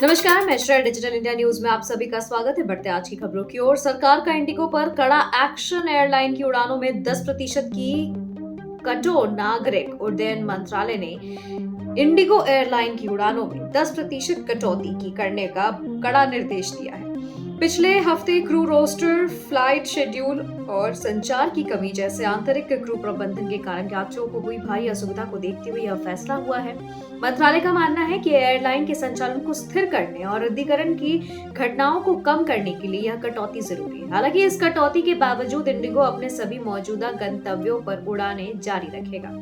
नमस्कार, मैं Shreya digital India news में आप सभी का स्वागत है। बढ़ते आज की खबरों की ओर। सरकार का इंडिगो पर कड़ा एक्शन। एयरलाइन की उड़ानों में 10% की कटो। नागरिक उड्डयन मंत्रालय ने इंडिगो एयरलाइन की उड़ानों में 10% कटौती की करने का कड़ा निर्देश दिया है। पिछले हफ्ते क्रू रोस्टर, फ्लाइट शेड्यूल और संचार की कमी जैसे आंतरिक क्रू प्रबंधन के कारण यात्रियों को हुई भारी असुविधा को देखते हुए यह फैसला हुआ है। मंत्रालय का मानना है कि एयरलाइन के संचालन को स्थिर करने और रद्दीकरण की घटनाओं को कम करने के लिए यह कटौती जरूरी है। हालांकि इस कटौती के बावजूद इंडिगो अपने सभी मौजूदा गंतव्यों पर उड़ानें जारी रखेगा।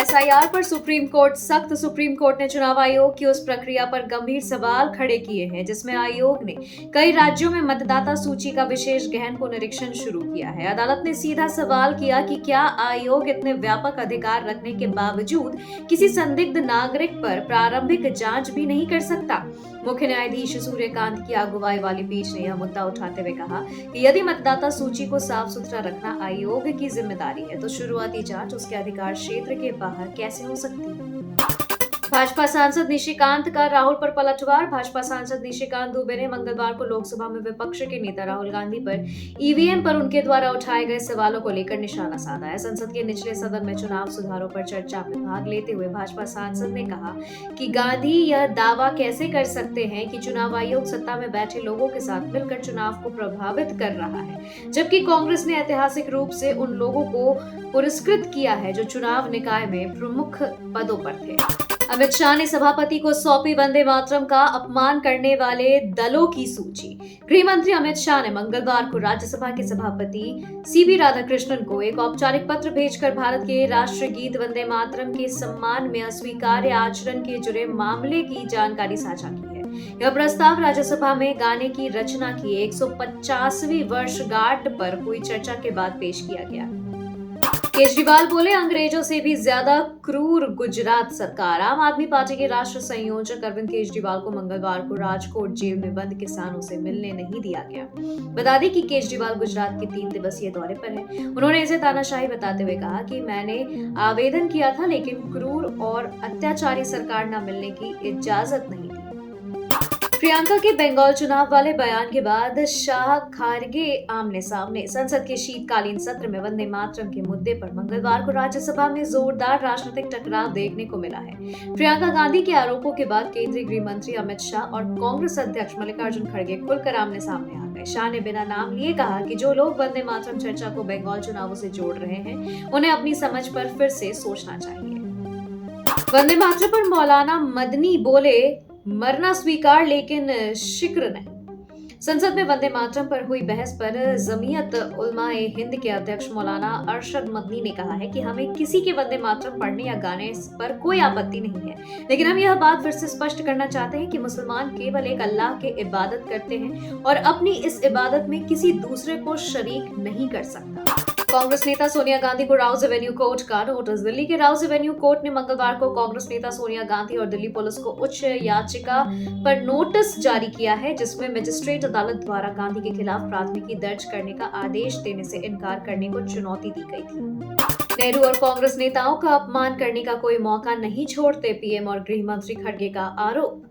एसआईआर पर सुप्रीम कोर्ट सख्त। सुप्रीम कोर्ट ने चुनाव आयोग की उस प्रक्रिया पर गंभीर सवाल खड़े किए हैं जिसमें आयोग ने कई राज्यों में मतदाता सूची का विशेष गहन पुनरीक्षण शुरू किया है। अदालत ने सीधा सवाल किया कि क्या आयोग इतने व्यापक अधिकार रखने के बावजूद किसी संदिग्ध नागरिक पर प्रारंभिक जांच भी नहीं कर सकता। मुख्य न्यायाधीश सूर्यकांत की अगुवाई वाली पीठ ने यह मुद्दा उठाते हुए कहा कि यदि मतदाता सूची को साफ सुथरा रखना आयोग की जिम्मेदारी है तो शुरुआती जांच उसके अधिकार क्षेत्र के बाहर कैसे हो सकती है। भाजपा सांसद निशिकांत का राहुल पर पलटवार। भाजपा सांसद निशिकांत दुबे ने मंगलवार को लोकसभा में विपक्ष के नेता राहुल गांधी पर ईवीएम पर उनके द्वारा उठाए गए सवालों को लेकर निशाना साधा है। संसद के निचले सदन में चुनाव सुधारों पर चर्चा में भाग लेते हुए भाजपा सांसद ने कहा कि गांधी यह दावा कैसे कर सकते हैं कि चुनाव आयोग सत्ता में बैठे लोगों के साथ मिलकर चुनाव को प्रभावित कर रहा है, जबकि कांग्रेस ने ऐतिहासिक रूप से उन लोगों को पुरस्कृत किया है जो चुनाव निकाय में प्रमुख पदों पर थे। अमित शाह ने सभापति को सौंपी वंदे मातरम का अपमान करने वाले दलों की सूची। गृह मंत्री अमित शाह ने मंगलवार को राज्यसभा के सभापति सीवी राधाकृष्णन को एक औपचारिक पत्र भेजकर भारत के राष्ट्रीय गीत वंदे मातरम के सम्मान में अस्वीकार्य आचरण के जुड़े मामले की जानकारी साझा की है। यह प्रस्ताव राज्यसभा में गाने की रचना की 150वीं वर्षगांठ पर हुई चर्चा के बाद पेश किया गया। केजरीवाल बोले, अंग्रेजों से भी ज्यादा क्रूर गुजरात सरकार। आम आदमी पार्टी के राष्ट्रीय संयोजक अरविंद केजरीवाल को मंगलवार को राजकोट जेल में बंद किसानों से मिलने नहीं दिया गया। बता दें कि केजरीवाल गुजरात के 3 दिवसीय दौरे पर हैं। उन्होंने इसे तानाशाही बताते हुए कहा कि मैंने आवेदन किया था लेकिन क्रूर और अत्याचारी सरकार न मिलने की इजाजत नहीं दी। प्रियंका के बंगाल चुनाव वाले बयान के बाद शाह खारगे आमने सामने। संसद के शीतकालीन सत्र में वंदे मातरम के मुद्दे पर मंगलवार को राज्यसभा में जोरदार राजनीतिक टकराव देखने को मिला है। प्रियंका गांधी के आरोपों के बाद केंद्रीय गृह मंत्री अमित शाह और कांग्रेस अध्यक्ष मल्लिकार्जुन खड़गे खुलकर आमने सामने आ गए। शाह ने बिना नाम लिए कहा कि जो लोग वंदे मातरम चर्चा को बंगाल चुनावों से जोड़ रहे हैं उन्हें अपनी समझ पर फिर से सोचना चाहिए। वंदे मातरम पर मौलाना मदनी बोले, मरना स्वीकार लेकिन शिक्र नहीं। संसद में वंदे मातरम पर हुई बहस पर जमीयत उलमाए हिंद के अध्यक्ष मौलाना अरशद मदनी ने कहा है कि हमें किसी के वंदे मातरम पढ़ने या गाने पर कोई आपत्ति नहीं है, लेकिन हम यह बात फिर से स्पष्ट करना चाहते हैं कि मुसलमान केवल एक अल्लाह की इबादत करते हैं और अपनी इस इबादत में किसी दूसरे को शरीक नहीं कर सकता। कांग्रेस नेता सोनिया गांधी को राउज एवेन्यू कोर्ट का नोटिस। दिल्ली के राउज एवेन्यू कोर्ट ने मंगलवार को कांग्रेस नेता सोनिया गांधी और दिल्ली पुलिस को उच्च याचिका पर नोटिस जारी किया है जिसमें मजिस्ट्रेट अदालत द्वारा गांधी के खिलाफ प्राथमिकी दर्ज करने का आदेश देने से इनकार करने को चुनौती दी गई थी। नेहरू और कांग्रेस नेताओं का अपमान करने का कोई मौका नहीं छोड़ते, पीएम और गृह मंत्री खड़गे का आरोप।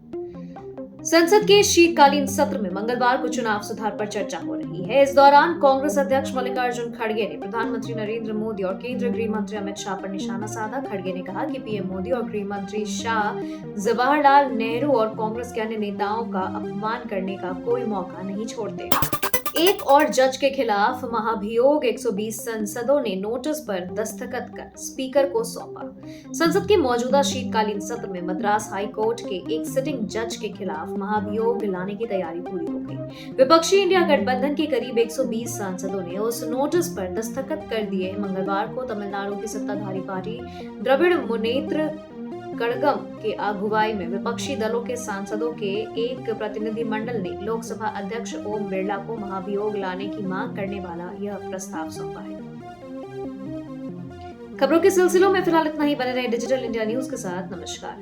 संसद के शीतकालीन सत्र में मंगलवार को चुनाव सुधार पर चर्चा हो रही है। इस दौरान कांग्रेस अध्यक्ष मल्लिकार्जुन खड़गे ने प्रधानमंत्री नरेंद्र मोदी और केंद्रीय गृह मंत्री अमित शाह पर निशाना साधा। खड़गे ने कहा कि पीएम मोदी और गृह मंत्री शाह जवाहरलाल नेहरू और कांग्रेस के अन्य नेताओं का अपमान करने का कोई मौका नहीं छोड़ते। एक और जज के खिलाफ महाभियोग 120 सांसदों ने नोटिस पर दस्तखत कर स्पीकर को सौंपा। संसद के मौजूदा शीतकालीन सत्र में मद्रास हाई कोर्ट के एक सिटिंग जज के खिलाफ महाभियोग लाने की तैयारी पूरी हो गई। विपक्षी इंडिया गठबंधन के करीब 120 सांसदों ने उस नोटिस पर दस्तखत कर दिए। मंगलवार को तमिलनाडु की सत्ताधारी पार्टी द्रविड़ मुनेत्र कड़गम के अगुवाई में विपक्षी दलों के सांसदों के एक प्रतिनिधि मंडल ने लोकसभा अध्यक्ष ओम बिरला को महाभियोग लाने की मांग करने वाला यह प्रस्ताव सौंपा है। खबरों के सिलसिलों में फिलहाल इतना ही। बने रहे डिजिटल इंडिया न्यूज के साथ। नमस्कार।